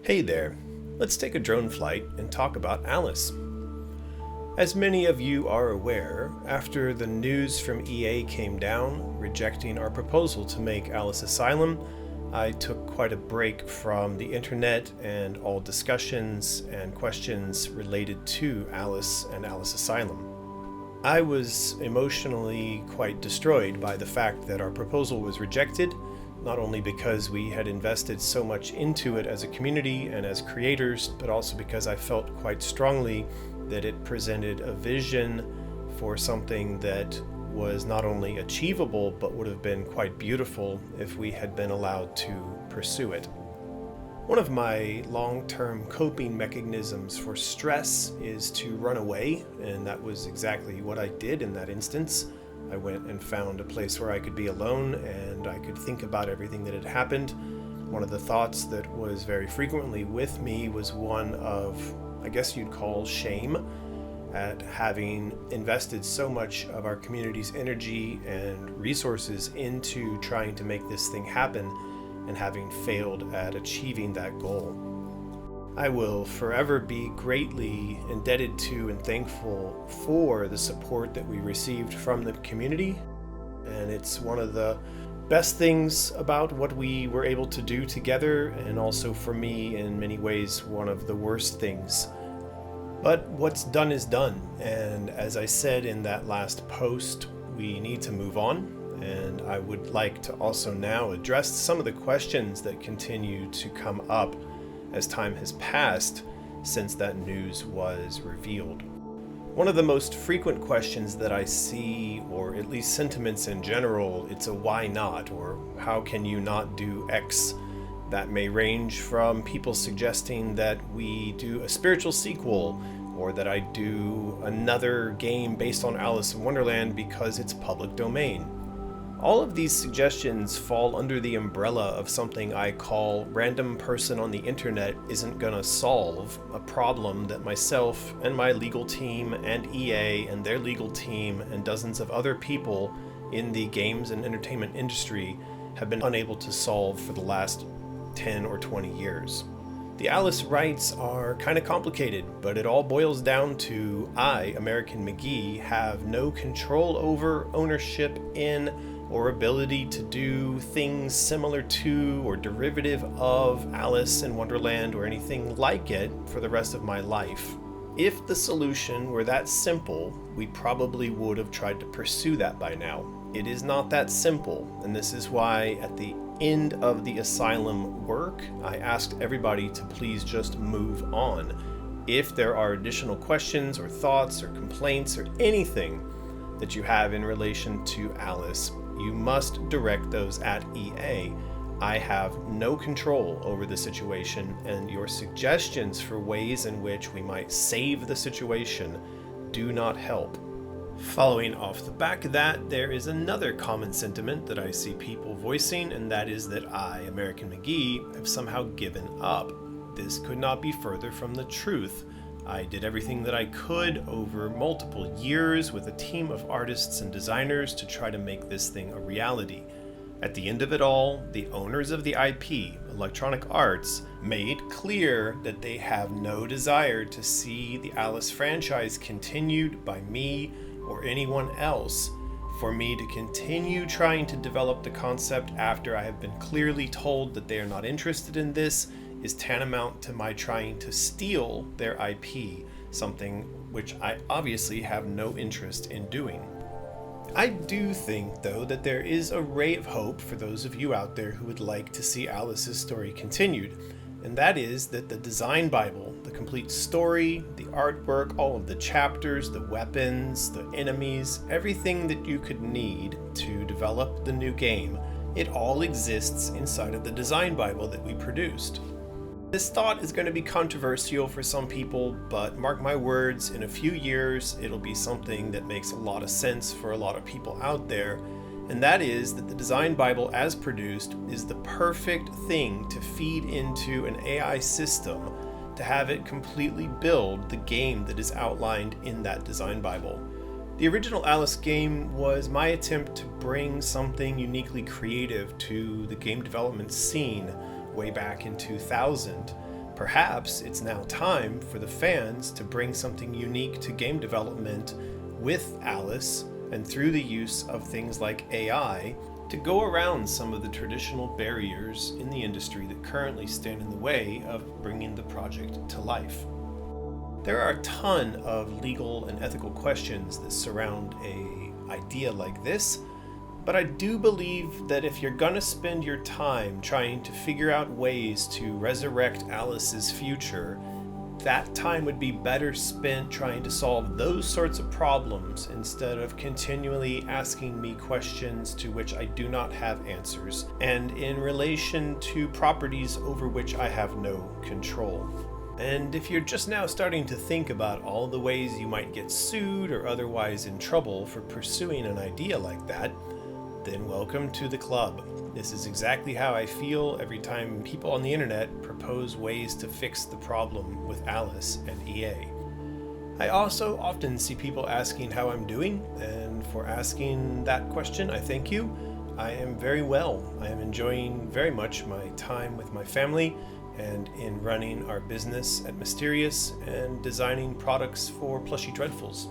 Hey there, let's take a drone flight and talk about Alice. As many of you are aware, after the news from EA came down rejecting our proposal to make Alice Asylum, I took quite a break from the internet and all discussions and questions related to Alice and Alice Asylum. I was emotionally quite destroyed by the fact that our proposal was rejected, not only because we had invested so much into it as a community and as creators, but also because I felt quite strongly that it presented a vision for something that was not only achievable, but would have been quite beautiful if we had been allowed to pursue it. One of my long-term coping mechanisms for stress is to run away, and that was exactly what I did in that instance. I went and found a place where I could be alone and I could think about everything that had happened. One of the thoughts that was very frequently with me was one of, I guess you'd call, shame at having invested so much of our community's energy and resources into trying to make this thing happen and having failed at achieving that goal. I will forever be greatly indebted to and thankful for the support that we received from the community, and it's one of the best things about what we were able to do together, and also for me in many ways one of the worst things. But what's done is done, and as I said in that last post, we need to move on, and I would like to also now address some of the questions that continue to come up as time has passed since that news was revealed. One of the most frequent questions that I see, or at least sentiments in general, it's a why not, or how can you not do X? That may range from people suggesting that we do a spiritual sequel, or that I do another game based on Alice in Wonderland because it's public domain. All of these suggestions fall under the umbrella of something I call random person on the internet isn't gonna solve, a problem that myself and my legal team and EA and their legal team and dozens of other people in the games and entertainment industry have been unable to solve for the last 10 or 20 years. The Alice rights are kind of complicated, but it all boils down to I, American McGee, have no control over, ownership in, or ability to do things similar to or derivative of Alice in Wonderland or anything like it for the rest of my life. If the solution were that simple, we probably would have tried to pursue that by now. It is not that simple, and this is why at the end of the Asylum work, I asked everybody to please just move on. If there are additional questions or thoughts or complaints or anything that you have in relation to Alice, you must direct those at EA. I have no control over the situation, and your suggestions for ways in which we might save the situation do not help. Following off the back of that, there is another common sentiment that I see people voicing, and that is that I, American McGee, have somehow given up. This could not be further from the truth. I did everything that I could over multiple years with a team of artists and designers to try to make this thing a reality. At the end of it all, the owners of the IP, Electronic Arts, made clear that they have no desire to see the Alice franchise continued by me or anyone else. For me to continue trying to develop the concept after I have been clearly told that they are not interested in this is tantamount to my trying to steal their IP, something which I obviously have no interest in doing. I do think, though, that there is a ray of hope for those of you out there who would like to see Alice's story continued, and that is that the design Bible, the complete story, the artwork, all of the chapters, the weapons, the enemies, everything that you could need to develop the new game, it all exists inside of the design Bible that we produced. This thought is going to be controversial for some people, but mark my words, in a few years it'll be something that makes a lot of sense for a lot of people out there, and that is that the design Bible as produced is the perfect thing to feed into an AI system to have it completely build the game that is outlined in that design Bible. The original Alice game was my attempt to bring something uniquely creative to the game development scene way back in 2000, Perhaps it's now time for the fans to bring something unique to game development with Alice, and through the use of things like AI, to go around some of the traditional barriers in the industry that currently stand in the way of bringing the project to life. There are a ton of legal and ethical questions that surround an idea like this, but I do believe that if you're gonna spend your time trying to figure out ways to resurrect Alice's future, that time would be better spent trying to solve those sorts of problems instead of continually asking me questions to which I do not have answers, and in relation to properties over which I have no control. And if you're just now starting to think about all the ways you might get sued or otherwise in trouble for pursuing an idea like that, then welcome to the club. This is exactly how I feel every time people on the internet propose ways to fix the problem with Alice and EA. I also often see people asking how I'm doing, and for asking that question, I thank you. I am very well. I am enjoying very much my time with my family and in running our business at Mysterious and designing products for Plushy Dreadfuls.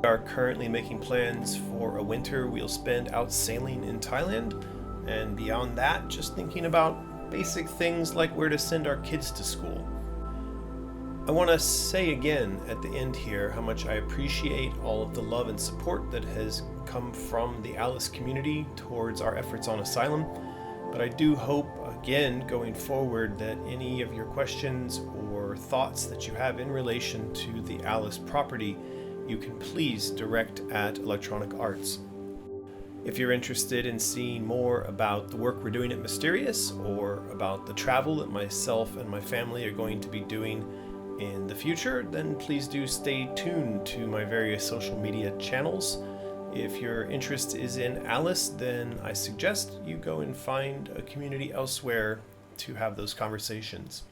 We are currently making plans for a winter we'll spend out sailing in Thailand, and beyond that, just thinking about basic things like where to send our kids to school. I want to say again at the end here how much I appreciate all of the love and support that has come from the Alice community towards our efforts on Asylum, but I do hope, again, going forward, that any of your questions or thoughts that you have in relation to the Alice property you can please direct at Electronic Arts. If you're interested in seeing more about the work we're doing at Mysterious, or about the travel that myself and my family are going to be doing in the future, then please do stay tuned to my various social media channels. If your interest is in Alice, then I suggest you go and find a community elsewhere to have those conversations.